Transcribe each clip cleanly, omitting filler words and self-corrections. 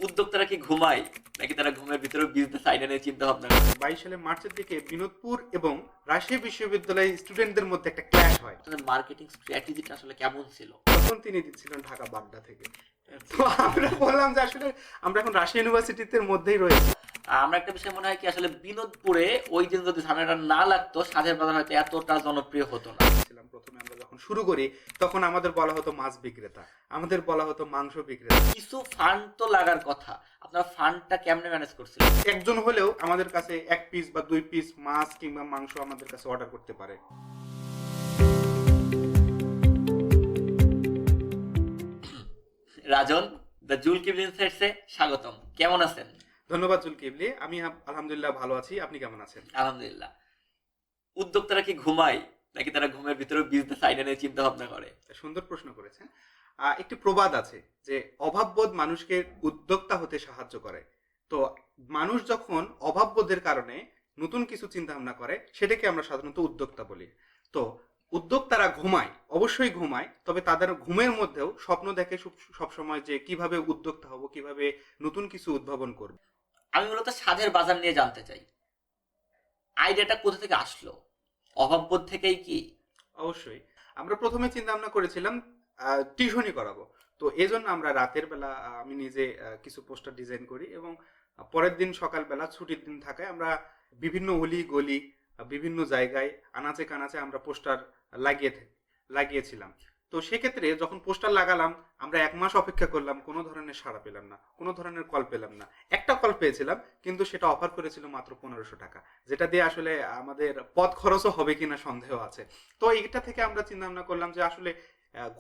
উদ্যোক্তারা কি ঘুমায় নাকি তারা ঘুমের ভিতরে বিজনেস আইডিয়া নিয়ে চিন্তা ভাবনা করে? 22 সালের মার্চের দিকে বিনোদপুর এবং রাজশাহী বিশ্ববিদ্যালয়ের স্টুডেন্টদের মধ্যে একটা ক্ল্যাশ হয়। আপনাদের মার্কেটিং স্ট্র্যাটেজিটা আসলে কেমন ছিল? তখন তিনি দিচ্ছিলেন ঢাকা বাড্ডা থেকে। তো আমরা বললাম যে আসলে আমরা এখন রাজশাহী ইউনিভার্সিটিতে মধ্যেই রয়েছি। আমরা একটা বিষয় মনে হয় কি আসলে বিনোদপুরে ওই দিন যদি ঝামেলাটা না লাগতো সাধের বাজার হয়তো এতটা জনপ্রিয় হতো না। প্রথমে আমরা যখন শুরু করি তখন আমাদের বলা হতো মাছ বিক্রেতা, আমাদের বলা হতো মাংস বিক্রেতা। কিছু ফান্ড তো লাগার কথা, আপনার ফান্ডটা কেমনে ম্যানেজ করছিলেন? একজন হলেও আমাদের কাছে 1 পিস বা 2 পিস মাছ কিংবা মাংস আমাদের কাছে অর্ডার করতে পারে। রাজন, দ্য জুল কিবলি ইনসাইটসে স্বাগতম। কেমন আছেন? ধন্যবাদ জুলকিবলি, আমি আলহামদুলিল্লাহ ভালো আছি। আপনি কেমন আছেন? আলহামদুলিল্লাহ। উদ্যোক্তারা কি ঘুমায় নাকি তারা ঘুমের ভিতরে বিজনেস আইডিয়া নিয়ে চিন্তা ভাবনা করে? সুন্দর প্রশ্ন করেছেন। একটি প্রবাদ আছে যে অভাববোধ মানুষকে উদ্যোক্তা হতে সাহায্য করে। তো মানুষ যখন অভাববোধের কারণে নতুন কিছু চিন্তা ভাবনা করে সেটাকে আমরা সাধারণত উদ্যোক্তা বলি। তো উদ্যোক্তারা ঘুমায়, অবশ্যই ঘুমায়, তবে তাদের ঘুমের মধ্যেও স্বপ্ন দেখে সবসময় যে কিভাবে উদ্যোক্তা হব, কিভাবে নতুন কিছু উদ্ভাবন করব। আমি মূলত সাধের বাজার নিয়ে জানতে চাই, আইডিয়াটা কোথা থেকে আসলো? অভাববোধ থেকেই কি? অবশ্যই আমরা প্রথমে চিন্তা ভাবনা করেছিলাম টিউশনি করাবো। তো এই জন্য আমরা রাতের বেলা আমি নিজে কিছু পোস্টার ডিজাইন করি এবং পরের দিন সকালবেলা ছুটির দিন থাকায় আমরা বিভিন্ন অলি গলি বিভিন্ন জায়গায় আনাচে কানাচে আমরা পোস্টার লাগিয়েছিলাম। তো সেক্ষেত্রে যখন পোস্টার লাগালাম আমরা 1 মাস অপেক্ষা করলাম, কোনো ধরনের সাড়া পেলাম না, কোনো ধরনের কল পেলাম না। একটা কল পেয়েছিলাম, কিন্তু সেটা অফার করেছিল মাত্র 1500 টাকা, যেটা দিয়ে আসলে আমাদের পথ খরচও হবে কিনা সন্দেহ আছে। তো এইটা থেকে আমরা চিন্তা ভাবনা করলাম যে আসলে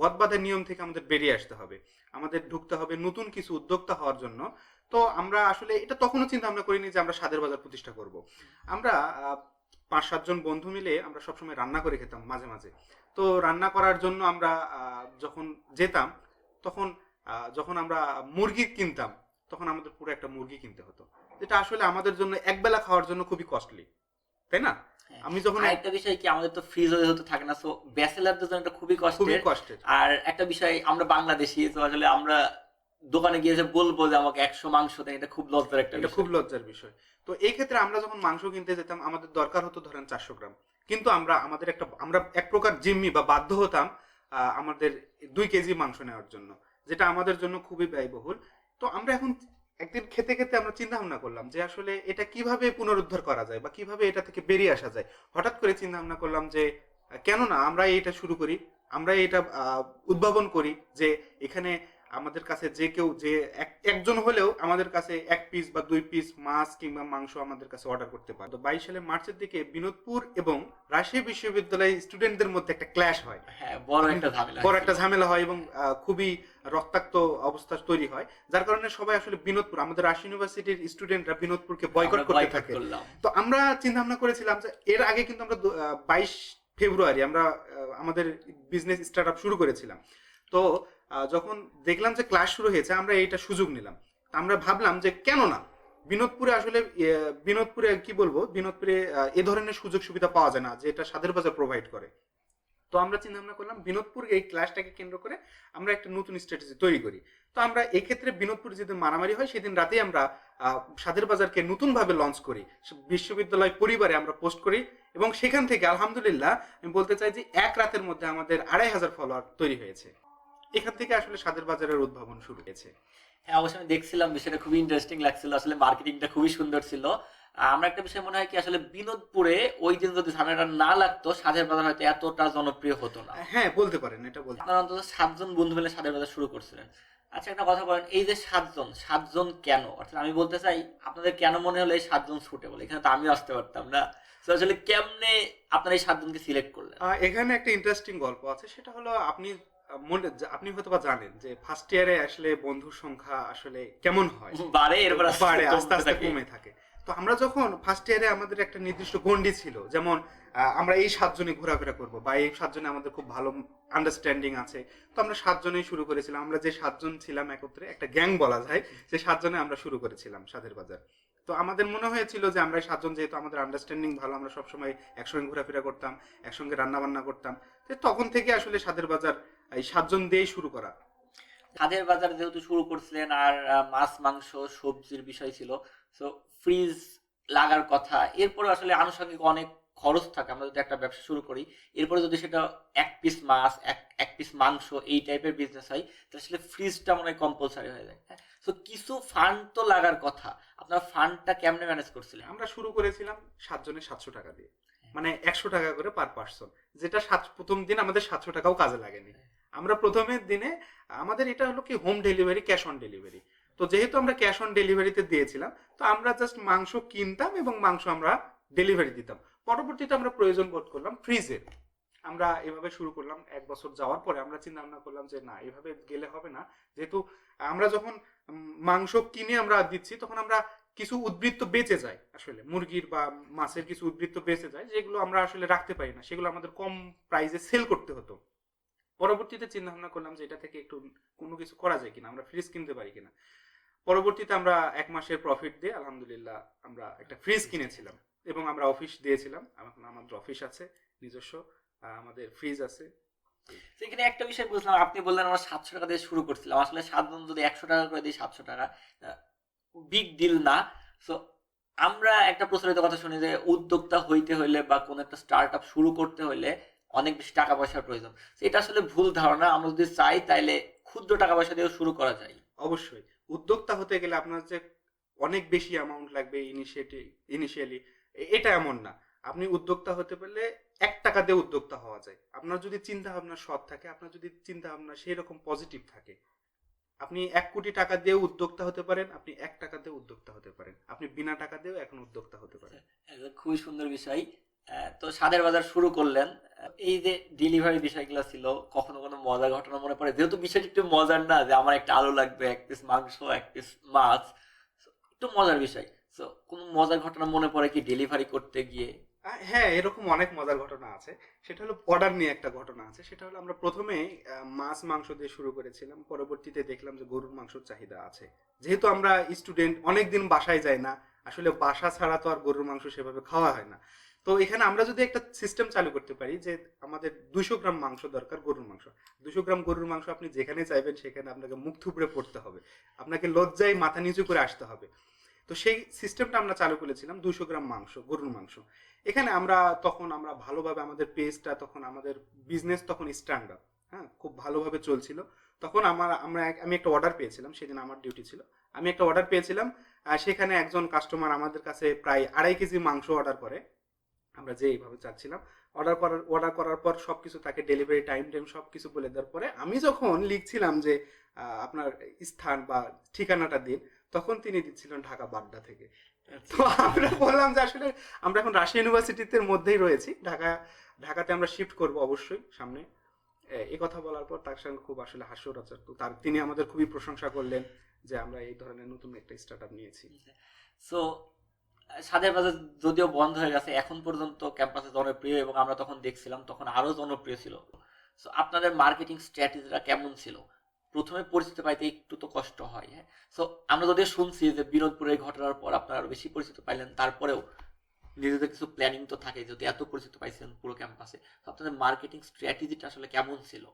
গদবাঁধা নিয়ম থেকে আমাদের বেরিয়ে আসতে হবে, আমাদের ঢুকতে হবে নতুন কিছু উদ্যোক্তা হওয়ার জন্য। তো আমরা আসলে এটা তখনও চিন্তা ভাবনা করিনি যে আমরা স্বাদের বাজার প্রতিষ্ঠা করব। আমরা 5-7 জন বন্ধু মিলে আমরা সবসময় রান্না করে খেতাম মাঝে মাঝে। তো রান্না করার জন্য আমরা যখন যেতাম তখন যখন আমরা মুরগি কিনতাম তখন আমাদের পুরো একটা মুরগি কিনতে হতো, যেটা আসলে আমাদের জন্য একবেলা খাওয়ার জন্য খুবই কস্টলি, তাই না? আমি যখন একটা বিষয় কি আমাদের তো ফ্রিজ হতে থাকে না, সো ব্যাচেলারদের জন্য এটা খুবই কষ্টের। আর একটা বিষয় আমরা বাংলাদেশি, তো আসলে আমরা দোকানে গিয়ে যে বলবো যে আমাকে 100 মাংস দেন, এটা খুব লজ্জার একটা বিষয়। খুব লজ্জার বিষয়। তো এই ক্ষেত্রে আমরা যখন মাংস কিনতে যেতাম আমাদের দরকার হতো ধরেন 400 গ্রাম, কিন্তু আমরা এক প্রকার জিম্মি বা বাধ্য হতাম আমাদের 2 কেজি মাংস নেওয়ার জন্য, যেটা আমাদের জন্য খুবই ব্যয়বহুল। তো আমরা এখন একদিন খেতে খেতে আমরা চিন্তা ভাবনা করলাম যে আসলে এটা কিভাবে পুনরুদ্ধার করা যায় বা কিভাবে এটা থেকে বেরিয়ে আসা যায়। হঠাৎ করে চিন্তা ভাবনা করলাম যে কেন না আমরা এটা শুরু করি, আমরা এটা উদ্ভাবন করি যে এখানে আমাদের কাছে যে কেউ যে একজন হলেও আমাদের কাছে 1 পিস বা 2 পিস মাছ কিংবা মাংস আমাদের কাছে অর্ডার করতে পারে। তো 22 সালের মার্চের দিকে বিনোদপুর এবং রাজশাহী বিশ্ববিদ্যালয়ের স্টুডেন্টদের মধ্যে একটা ক্ল্যাশ হয়। হ্যাঁ, বড় একটা ঝামেলা হয় এবং খুবই রক্তাক্ত অবস্থা তৈরি হয়, যার কারণে সবাই আসলে বিনোদপুর, আমাদের রাজশাহী ইউনিভার্সিটির স্টুডেন্টরা বিনোদপুরকে বয়কট করতে থাকে। তো আমরা চিন্তা ভাবনা করেছিলাম যে এর আগে কিন্তু আমরা 22 ফেব্রুয়ারি আমরা আমাদের বিজনেস স্টার্ট আপ শুরু করেছিলাম। তো যখন দেখলাম যে ক্লাস শুরু হয়েছে আমরা এইটা সুযোগ নিলাম। আমরা ভাবলাম যে কেন না বিনোদপুরে আসলে বিনোদপুরে কি বলবো, বিনোদপুরে এ ধরনের সুযোগ সুবিধা পাওয়া যায় না যেটা স্বাদের বাজার প্রোভাইড করে। তো আমরা চিন্তা ভাবনা করলাম বিনোদপুর এই ক্লাসটাকে কেন্দ্র করে আমরা একটা নতুন স্ট্র্যাটেজি তৈরি করি। তো আমরা এই ক্ষেত্রে বিনোদপুর যেদিন মারামারি হয় সেদিন রাতেই আমরা স্বাদের বাজারকে নতুনভাবে লঞ্চ করি, বিশ্ববিদ্যালয় পরিবারে আমরা পোস্ট করি এবং সেখান থেকে আলহামদুলিল্লাহ আমি বলতে চাই যে 1 রাতের মধ্যে আমাদের 2500 ফলোয়ার তৈরি হয়েছে। এখান থেকে আসলে স্বাদের বাজারের উদ্ভাবন শুরু হয়েছে। হ্যাঁ, অবশ্যই আমি দেখছিলাম, বিষয়টা খুবই ইন্টারেস্টিং লাগছিল, আসলে মার্কেটিংটা খুবই সুন্দর ছিল। আমরা একটা বিষয় মনে হয় কি আসলে বিনোদপুরে ওই দিন যদি ঝামেলাটা না লাগতো সাধের বাজার হয়তো এতটা জনপ্রিয় হতো না। হ্যাঁ, বলতে পারেন, এটা বলতে। আপনারা অন্তত 7 জন বন্ধু মিলে সাধের বাজার শুরু করছিলেন। আচ্ছা, একটা কথা বলেন, এই যে 7 জন কেন? অর্থাৎ আমি বলতে চাই আপনাদের কেন মনে হলো এই 7 জন সুটেবল? এখানে তো আমিও আসতে পারতাম না। তো আসলে কেমনে আপনারা এই 7 জনকে সিলেক্ট করলেন? এখানে একটা ইন্টারেস্টিং গল্প আছে, সেটা হলো আপনি হয়তো বা জানেন যে ফার্স্ট ইয়ারে আসলে বন্ধুর সংখ্যা আসলে কেমন হয়, বাড়ে, এরপর আস্তে আস্তে কমে থাকে। তো আমরা যখন ফার্স্ট ইয়ারে আমাদের একটা নির্দিষ্ট গন্ডি ছিল, যেমন আমরা এই 7 জনে ঘোরাফেরা করব বা এই 7 জনে আমাদের খুব ভালো আন্ডারস্ট্যান্ডিং আছে। তো আমরা 7 জনেই শুরু করেছিলাম। আমরা যে 7 জন ছিলাম একত্রে একটা গ্যাং বলা যায়, যে 7 জনে আমরা শুরু করেছিলাম স্বাদের বাজার। তো আমাদের মনে হয়েছিল যে আমরা 7 জন যেহেতু আমাদের আন্ডারস্ট্যান্ডিং ভালো, আমরা সবসময় একসঙ্গে ঘোরাফেরা করতাম, একসঙ্গে রান্না বান্না করতাম, তো তখন থেকে আসলে স্বাদের বাজার এই 7 জন দিয়েই শুরু করা। ছাদের বাজার যেহেতু শুরু করছিলেন আর মাছ মাংস সবজির বিষয় ছিল, সো ফ্রিজ লাগার কথা, এরপরে আসলে আনুষঙ্গিক অনেক খরচ থাকে। আমরা যদি একটা ব্যবসা শুরু করি, এরপরে যদি সেটা এক পিস মাছ এক পিস মাংস এই টাইপের বিজনেস হয়, তাহলে আসলে ফ্রিজটা মনে হয় কম্পালসারি হয়ে যায়। হ্যাঁ, সো কিছু ফান্ড তো লাগার কথা, আপনার ফান্ডটা কেমনে ম্যানেজ করছিলেন? আমরা শুরু করেছিলাম 7 জনের 700 টাকা দিয়ে, মানে 100 টাকা করে পার পার্সন, যেটা প্রথম দিন আমাদের 700 টাকাও কাজে লাগেনি। আমরা প্রথমের দিনে আমাদের এটা হলো কি home delivery, cash on delivery. তো যেহেতু আমরা ক্যাশ অন ডেলিভারিতে দিয়েছিলাম, তো আমরা জাস্ট মাংস কিনতাম এবং মাংস আমরা ডেলিভারি দিতাম। পরবর্তীতে আমরা প্রয়োজন বোধ করলাম ফ্রিজের। আমরা এভাবে শুরু করলাম। 1 বছর যাওয়ার পরে আমরা চিন্তা ভাবনা করলাম যে না, এভাবে গেলে হবে না। যেহেতু আমরা যখন মাংস কিনে আমরা দিচ্ছি, তখন আমরা কিছু উদ্বৃত্ত বেঁচে যায়, আসলে মুরগির বা মাছের কিছু উদ্বৃত্ত বেঁচে যায়, যেগুলো আমরা আসলে রাখতে পারি না, সেগুলো আমাদের কম প্রাইসে সেল করতে হতো। পরবর্তীতে চিন্তা ভাবনা করলাম যে এটা থেকে একটু কোনো কিছু করা যায় কিনা, আমরা ফ্রিজ কিনতে পারি কিনা। পরবর্তীতে আমরা 1 মাসের প্রফিট দিয়ে আলহামদুলিল্লাহ আমরা একটা ফ্রিজ কিনেছিলাম এবং আমরা অফিস দিয়েছিলাম। এখন আমাদের অফিস আছে নিজস্ব, আমাদের ফ্রিজ আছে। সেখানে একটা বিষয় বুঝলাম, আপনি বললেন আমরা 700 টাকা দিয়ে শুরু করছিলাম। আসলে 7 জন যদি 100 টাকা করে দিই, 700 টাকা বিগ ডিল না। সো আমরা একটা প্রচলিত কথা শুনি যে উদ্যোক্তা হইতে হইলে বা কোন একটা স্টার্ট আপ শুরু করতে হইলে অনেক বেশি টাকা পয়সার প্রয়োজন। এটা আসলে ভুল ধারণা। আমরা যদি চাই তাইলে ক্ষুদ্র টাকা পয়সা দিয়েও শুরু করা যায়। অবশ্যই উদ্যোক্তা হতে গেলে আপনার যে অনেক বেশি অ্যামাউন্ট লাগবে ইনিশিয়ালি, এটা এমন না। আপনি উদ্যোক্তা হতে পারলে 1 টাকা দিয়ে উদ্যোক্তা হওয়া যায়। আপনার যদি চিন্তা ভাবনা সৎ থাকে, আপনার যদি চিন্তা ভাবনা সেই রকম পজিটিভ থাকে, আপনি 1 কোটি টাকা দিয়ে উদ্যোক্তা হতে পারেন, আপনি 1 টাকা দিয়ে উদ্যোক্তা হতে পারেন, আপনি বিনা টাকা দিয়েও এখন উদ্যোক্তা হতে পারেন। খুবই সুন্দর বিষয়। তো স্বাদের বাজার শুরু করলেন, এই যে ডেলিভারি বিষয়গুলো ছিল, কখনো কোনো মজার ঘটনা মনে পড়ে? যেহেতু বিষয়টা একটু মজার না, যে আমার একটা আলু লাগবে, 1 পিস মাংস, 1 পিস মাছ, So, একটু মজার বিষয়। তো কোন মজার ঘটনা মনে পড়ে কি ডেলিভারি করতে গিয়ে? হ্যাঁ, এরকম অনেক মজার ঘটনা আছে। সেটা হলো অর্ডার নিয়ে একটা ঘটনা আছে। সেটা হলো আমরা প্রথমে মাছ মাংস দিয়ে শুরু করেছিলাম, পরবর্তীতে দেখলাম যে গরুর মাংসের চাহিদা আছে। যেহেতু আমরা স্টুডেন্ট, অনেকদিন বাসায় যাই না, আসলে বাসা ছাড়া তো আর গরুর মাংস সেভাবে খাওয়া হয় না। তো এখানে আমরা যদি একটা সিস্টেম চালু করতে পারি যে আমাদের 200 গ্রাম মাংস দরকার, গরুর মাংস। 200 গ্রাম গরুর মাংস আপনি যেখানে চাইবেন সেখানে আপনাকে মুখ থুবড়ে পড়তে হবে, আপনাকে লজ্জায় মাথা নিচু করে আসতে হবে। তো সেই সিস্টেমটা আমরা চালু করেছিলাম, 200 গ্রাম মাংস, গরুর মাংস। এখানে আমরা ভালোভাবে আমাদের পেজটা, তখন আমাদের বিজনেস তখন স্ট্যান্ড আপ, হ্যাঁ, খুব ভালোভাবে চলছিল। তখন আমি একটা অর্ডার পেয়েছিলাম, সেদিন আমার ডিউটি ছিল। আমি একটা অর্ডার পেয়েছিলাম, সেখানে একজন কাস্টমার আমাদের কাছে প্রায় 2.5 কেজি মাংস অর্ডার করে। আমরা যে এইভাবে চাচ্ছিলাম, অর্ডার করার পর সবকিছু তাকে ডেলিভারি টাইম সবকিছু বলে দেওয়ার পরে আমি যখন লিখছিলাম যে আপনার স্থান বা ঠিকানাটা দিন, তখন তিনি দিচ্ছিলেন ঢাকা বাড্ডা থেকে। তো আমরা বললাম যে আসলে আমরা এখন রাজশাহী ইউনিভার্সিটিতে মধ্যেই রয়েছি, ঢাকাতে আমরা শিফট করব অবশ্যই সামনে। এই কথা বলার পর তার সঙ্গে খুব আসলে হাস্যরসাত্মক, তিনি আমাদের খুবই প্রশংসা করলেন যে আমরা এই ধরনের নতুন একটা স্টার্ট আপ নিয়েছি। সো স্বাদের বাজার যদিও বন্ধ হয়ে গেছে, এখন পর্যন্ত ক্যাম্পাসে জনপ্রিয়, এবং আমরা তখন দেখছিলাম তখন আরো জনপ্রিয় ছিল। সো আপনাদের মার্কেটিং স্ট্র্যাটেজিটা কেমন ছিল? প্রথমে পরিচিতি পাইতে একটু তো কষ্ট হয়, হ্যাঁ। সো আমরা যদি শুনছি যে বিনোদপুরের ঘটনার পর আপনারা আরো বেশি পরিচিত পাইলেন, তারপরেও নিজেদের কিছু প্ল্যানিং তো থাকে, যদি এত পরিচিত পাইছেন পুরো ক্যাম্পাসে, আপনাদের মার্কেটিং স্ট্র্যাটেজিটা আসলে কেমন ছিল?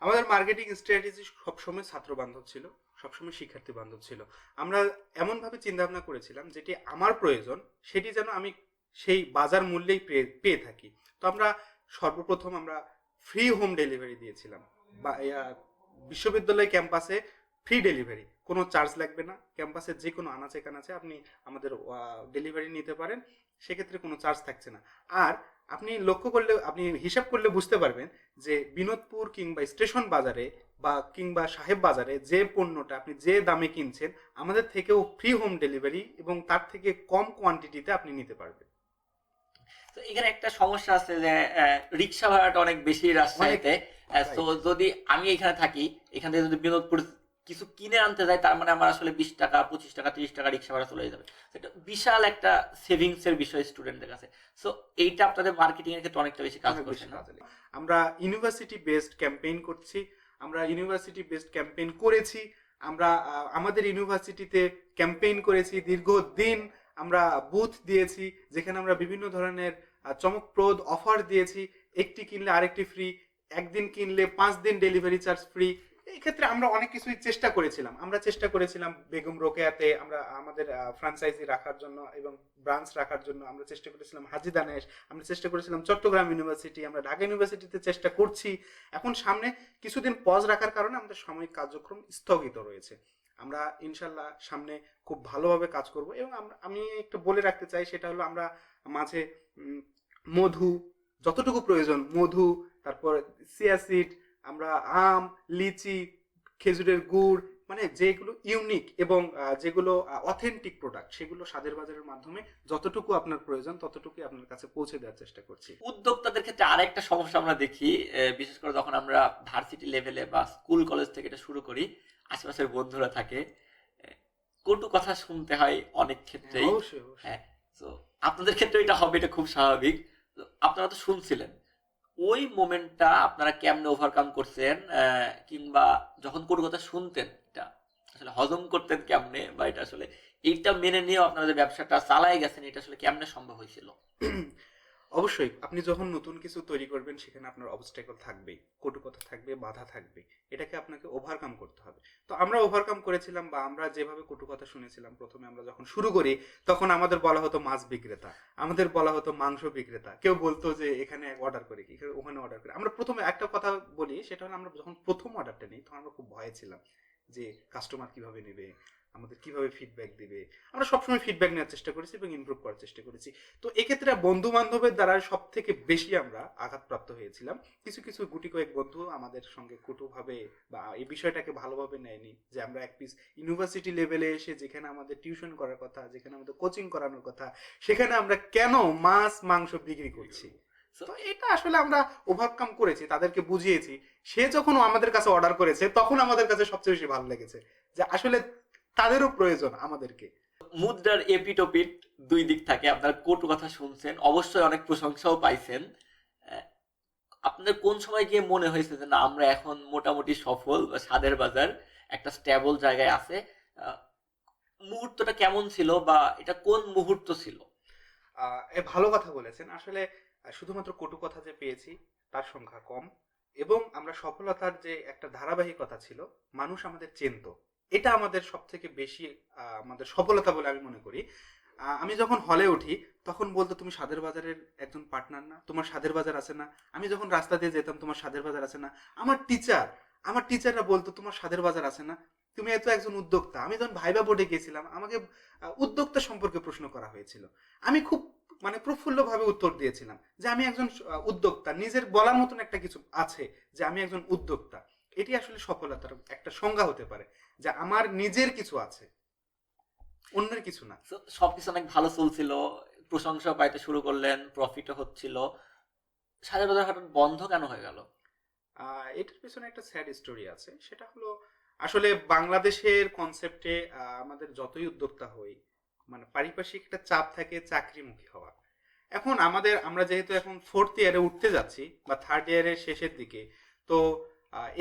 আমাদের মার্কেটিং স্ট্র্যাটেজি সবসময় ছাত্র বান্ধব ছিল, সবসময় শিক্ষার্থী বান্ধব ছিল। আমরা এমনভাবে চিন্তা ভাবনা করেছিলাম যেটি আমার প্রয়োজন সেটি যেন আমি সেই বাজার মূল্যেই পেয়ে থাকি। তো আমরা সর্বপ্রথম আমরা ফ্রি হোম ডেলিভারি দিয়েছিলাম, বা বিশ্ববিদ্যালয় ক্যাম্পাসে ফ্রি ডেলিভারি, কোনো চার্জ লাগবে না। ক্যাম্পাসের যে কোনো আনাচে কানাচে আপনি আমাদের ডেলিভারি নিতে পারেন, সেক্ষেত্রে কোনো চার্জ থাকছে না। আর আপনি লক্ষ্য করলে, আপনি হিসাব করলে বুঝতে পারবেন যে বিনোদপুর কিংবা স্টেশন বাজারে বা কিংবা সাহেব বাজারে যে পণ্যটা আপনি যে দামে কিনছেন, আমাদের থেকেও ফ্রি হোম ডেলিভারি এবং তার থেকে কম কোয়ান্টিটিতে আপনি নিতে পারবেন। তো এখানে একটা সমস্যা আছে যে রিক্সা ভাড়াটা অনেক বেশি রাজশাহীতে। তো যদি আমি এখানে থাকি, এখান থেকে যদি বিনোদপুর কিছু কিনে আনতে যাই, তার মানে আমার আসলে 20 টাকা, 25 টাকা, 30 টাকা রিক্সা ভাড়া চলে যাবে। এটা বিশাল একটা সেভিংস এর বিষয় স্টুডেন্টদের কাছে। সো এইটা আপনাদের মার্কেটিং এর ক্ষেত্রে অনেকটা বেশি কাজ করছে না? আমরা ইউনিভার্সিটি বেসড ক্যাম্পেইন করছি, আমরা ইউনিভার্সিটি বেসড ক্যাম্পেইন করেছি। আমরা আমাদের ইউনিভার্সিটিতে ক্যাম্পেইন করেছি দীর্ঘদিন, আমরা বুথ দিয়েছি যেখানে আমরা বিভিন্ন ধরনের চমকপ্রদ অফার দিয়েছি। একটি কিনলে আরেকটি ফ্রি, একদিন কিনলে 5 দিন ডেলিভারি চার্জ ফ্রি, এই ক্ষেত্রে আমরা অনেক কিছুই চেষ্টা করেছিলাম। আমরা চেষ্টা করেছিলাম বেগম রোকেয়াতে আমরা আমাদের ফ্র্যাঞ্চাইজি রাখার জন্য এবং ব্রাঞ্চ রাখার জন্য আমরা চেষ্টা করেছিলাম হাজী দানেশ, আমরা চেষ্টা করেছিলাম চট্টগ্রাম ইউনিভার্সিটি, আমরা ঢাকা ইউনিভার্সিটিতে চেষ্টা করছি। এখন সামনে কিছুদিন পজ রাখার কারণে আমাদের সাময়িক কার্যক্রম স্থগিত রয়েছে। আমরা ইনশাল্লাহ সামনে খুব ভালোভাবে কাজ করব এবং আমি একটু বলে রাখতে চাই, সেটা হলো আমরা মাঝে মধু, যতটুকু প্রয়োজন মধু, তারপর সিয়াসিড, আমরা আম, লিচি, খেজুরের গুড়, মানে যেগুলো ইউনিক এবং যেগুলো অথেন্টিক প্রোডাক্ট, সেগুলো স্বাদের বাজারের মাধ্যমে যতটুকু আপনার প্রয়োজন ততটুকুই আপনার কাছে পৌঁছে দেওয়ার চেষ্টা করছি। উদ্যোক্তাদের ক্ষেত্রে আরেকটা সমস্যা আমরা দেখি, বিশেষ করে যখন আমরা ভার্সিটি লেভেলে বা স্কুল কলেজ থেকে এটা শুরু করি, আশেপাশের বন্ধুরা থাকে, কটু কথা শুনতে হয় অনেক ক্ষেত্রেই। অবশ্যই অবশ্যই। হ্যাঁ, তো আপনাদের ক্ষেত্রে এটা হবে, এটা খুব স্বাভাবিক। তো আপনারা তো শুনছিলেন, ওই মোমেন্টটা আপনারা কেমনে ওভারকাম করছেন, কিংবা যখন কোনো কথা শুনতেন এটা আসলে হজম করতেন কেমনে, বা এটা আসলে এইটা মেনে নিয়ে আপনারা যে ব্যবসাটা চালাই গেছেন এটা আসলে কেমনে সম্ভব হয়েছিল? অবশ্যই আপনি যখন নতুন কিছু তৈরি করবেন সেখানে আপনার অবস্ট্যাকল থাকবেই, কটু কথা থাকবে, বাধা থাকবে, এটাকে আপনাকে ওভারকাম করতে হবে। তো আমরা ওভারকাম করেছিলাম, বা আমরা যেভাবে কটু কথা শুনেছিলাম, প্রথমে আমরা যখন শুরু করি তখন আমাদের বলা হতো মাছ বিক্রেতা, আমাদের বলা হতো মাংস বিক্রেতা, কেউ বলতো যে এখানে অর্ডার করে কি, ওখানে অর্ডার করে। আমরা প্রথমে একটা কথা বলি, সেটা হলো আমরা যখন প্রথম অর্ডারটা নিই তখন আমরা খুব ভয়ে ছিলাম যে কাস্টমার কিভাবে নেবে, আমাদের কিভাবে ফিডব্যাক দিবে। আমরা সবসময় ফিডব্যাক নেওয়ার চেষ্টা করেছি এবং ইমপ্রুভ করার চেষ্টা করেছি। তো এক্ষেত্রে বন্ধু বান্ধবের দ্বারা সব থেকে বেশি আমরা আঘাতপ্রাপ্ত হয়েছিলাম। কিছু কিছু গুটি কয়েক বন্ধু আমাদের সঙ্গে কটুভাবে বা এই বিষয়টাকে ভালোভাবে নেয়নি, যে আমরা এক পিস ইউনিভার্সিটি লেভেলে এসে যেখানে আমাদের টিউশন করার কথা, যেখানে আমাদের কোচিং করানোর কথা, সেখানে আমরা কেন মাছ মাংস বিক্রি করছি। তো এটা আসলে আমরা ওভারকাম করেছি, তাদেরকে বুঝিয়েছি। সে যখন আমাদের কাছে অর্ডার করেছে তখন আমাদের কাছে সবচেয়ে বেশি ভালো লেগেছে যে আসলে তাদেরও প্রয়োজন আমাদেরকে। মুদ্রার এপিট ওপিট দুই দিক থাকে। আপনার কটু কথা শুনছেন, অবশ্যই অনেক প্রশংসাও পাইছেন। আপনাদের কোন সময় গিয়ে মনে হয়েছে যে না, আমরা এখন মোটামুটি সফল, বা স্বাদের বাজার একটা স্টেবল জায়গায় আছে? মুহূর্তটা কেমন ছিল, বা এটা কোন মুহূর্ত ছিল? ভালো কথা বলেছেন। আসলে শুধুমাত্র কটু কথা যে পেয়েছি তার সংখ্যা কম, এবং আমরা সফলতার যে একটা ধারাবাহিকতা ছিল, মানুষ আমাদের চেনত, এটা আমাদের সব থেকে বেশি আমাদের সফলতা বলে আমি মনে করি। আমি যখন হলে উঠি তখন বলতো তুমি স্বাদের বাজারের একজন পার্টনার না, তোমার স্বাদের বাজার আছে না। আমি যখন রাস্তা দিয়ে যেতাম, তোমার স্বাদের বাজার আছে না। আমার টিচাররা বলতো তোমার স্বাদের বাজার আছে না, তুমি এত একজন উদ্যোক্তা। আমি যখন ভাইবা বোর্ডে গিয়েছিলাম আমাকে উদ্যোক্তা সম্পর্কে প্রশ্ন করা হয়েছিল। আমি খুব মানে প্রফুল্লভাবে উত্তর দিয়েছিলাম যে আমি একজন উদ্যোক্তা, নিজের বলার মতন একটা কিছু আছে যে আমি একজন উদ্যোক্তা। এটি আসলে সফলতার একটা সংজ্ঞা হতে পারে, যে আমার নিজের কিছু আছে, অন্যের কিছু না। সবকিছু অনেক ভালো চলছিল, প্রশংসা পাইতে শুরু করলেন, প্রফিটও হচ্ছিল, স্বাদের বাজার হঠাৎ বন্ধ কেন হয়ে গেল? এটার পেছনে একটা স্যাড স্টোরি আছে। সেটা হলো আসলে বাংলাদেশের কনসেপ্টে আমাদের যতই উদ্যোক্তা হই, মানে পারিপার্শ্বিক একটা চাপ থাকে চাকরিমুখী হওয়া। এখন আমরা যেহেতু এখন 4th ইয়ারে উঠতে যাচ্ছি বা 3rd ইয়ারের শেষের দিকে, তো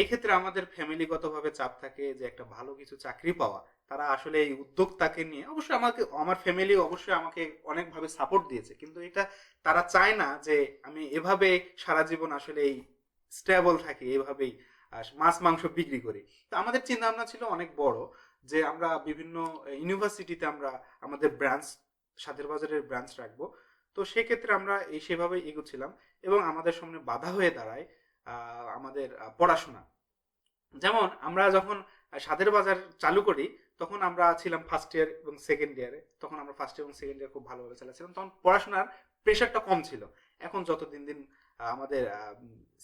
এক্ষেত্রে আমাদের ফ্যামিলিগতভাবে চাপ থাকে যে একটা ভালো কিছু চাকরি পাওয়া। তারা আসলে এই উদ্যোক্তাকে নিয়ে, অবশ্যই আমার ফ্যামিলি অবশ্যই আমাকে অনেকভাবে সাপোর্ট দিয়েছে, কিন্তু এটা তারা চায় না যে আমি এভাবে সারা জীবন আসলে এই স্টেবল থাকি, এভাবেই মাছ মাংস বিক্রি করি। তো আমাদের চিন্তা ভাবনা ছিল অনেক বড়, যে আমরা বিভিন্ন ইউনিভার্সিটিতে আমরা আমাদের ব্রাঞ্চ, স্বাদের বাজারের ব্রাঞ্চ রাখবো। তো সেক্ষেত্রে আমরা সেভাবে এগোচ্ছিলাম, এবং আমাদের সামনে বাধা হয়ে দাঁড়ায় আমাদের পড়াশোনা। যেমন আমরা যখন স্বাদের বাজার চালু করি তখন আমরা ছিলাম ফার্স্ট ইয়ার এবং সেকেন্ড ইয়ারে। তখন আমরা ফার্স্ট ইয়ার এবং সেকেন্ড ইয়ার খুব ভালোভাবে চালাচ্ছিলাম, তখন পড়াশোনার প্রেশারটা কম ছিল। এখন যত দিন দিন আমাদের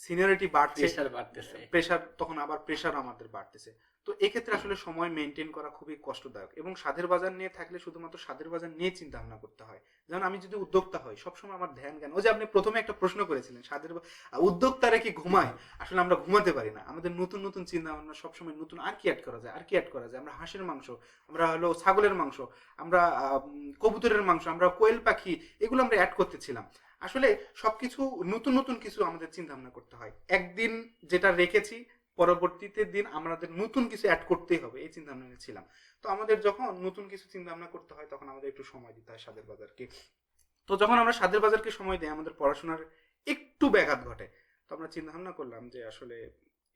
সিনিয়রিটি বাড়তেছে, প্রেশার তখন আবার প্রেশার আমাদের বাড়তেছে। তো এক্ষেত্রে আসলে সময় মেনটেন করা খুবই কষ্টদায়ক, এবং স্বাদের বাজার নিয়ে থাকলে শুধুমাত্র স্বাদের বাজার নিয়ে চিন্তা ভাবনা করতে হয়। যেমন আমি যদি উদ্যোক্তা হই, সবসময় আমার ধ্যান জ্ঞান, ওই যে আপনি প্রথমে একটা প্রশ্ন করেছিলেন উদ্যোক্তারা কি ঘুমায়, আসলে আমরা ঘুমাতে পারি না। আমাদের নতুন নতুন চিন্তা ভাবনা সবসময় নতুন, আর কি অ্যাড করা যায়, আর কি অ্যাড করা যায়। আমরা হাঁসের মাংস, আমরা হলো ছাগলের মাংস, আমরা কবুতরের মাংস, আমরা কোয়েল পাখি, এগুলো আমরা অ্যাড করতেছিলাম। আসলে সবকিছু নতুন নতুন কিছু আমাদের চিন্তা ভাবনা করতে হয়। একদিন যেটা রেখেছি পরবর্তীতে দিন আমাদের নতুন কিছু অ্যাড করতেই হবে, এই চিন্তা ভাবনা ছিলাম। তো আমাদের যখন নতুন কিছু চিন্তা ভাবনা করতে হয় তখন আমাদের একটু সময় দিতে হয় স্বাদের বাজারকে। তো যখন আমরা স্বাদের বাজারকে সময় দিই আমাদের পড়াশোনার একটু ব্যাঘাত ঘটে। তো আমরা চিন্তা ভাবনা করলাম যে আসলে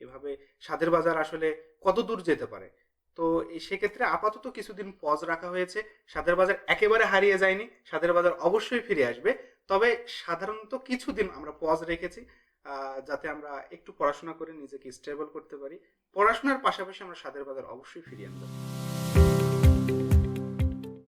এভাবে স্বাদের বাজার আসলে কত দূর যেতে পারে। তো সেক্ষেত্রে আপাতত কিছুদিন পজ রাখা হয়েছে। স্বাদের বাজার একেবারে হারিয়ে যায়নি, স্বাদের বাজার অবশ্যই ফিরে আসবে। তবে সাধারণত কিছুদিন আমরা পজ রেখেছি, যাতে আমরা একটু পড়াশোনা করে নিজেকে স্টেবল করতে পারি। পড়াশোনার পাশাপাশি আমরা স্বাদের বাজার অবশ্যই ফিরিয়ে আনবো।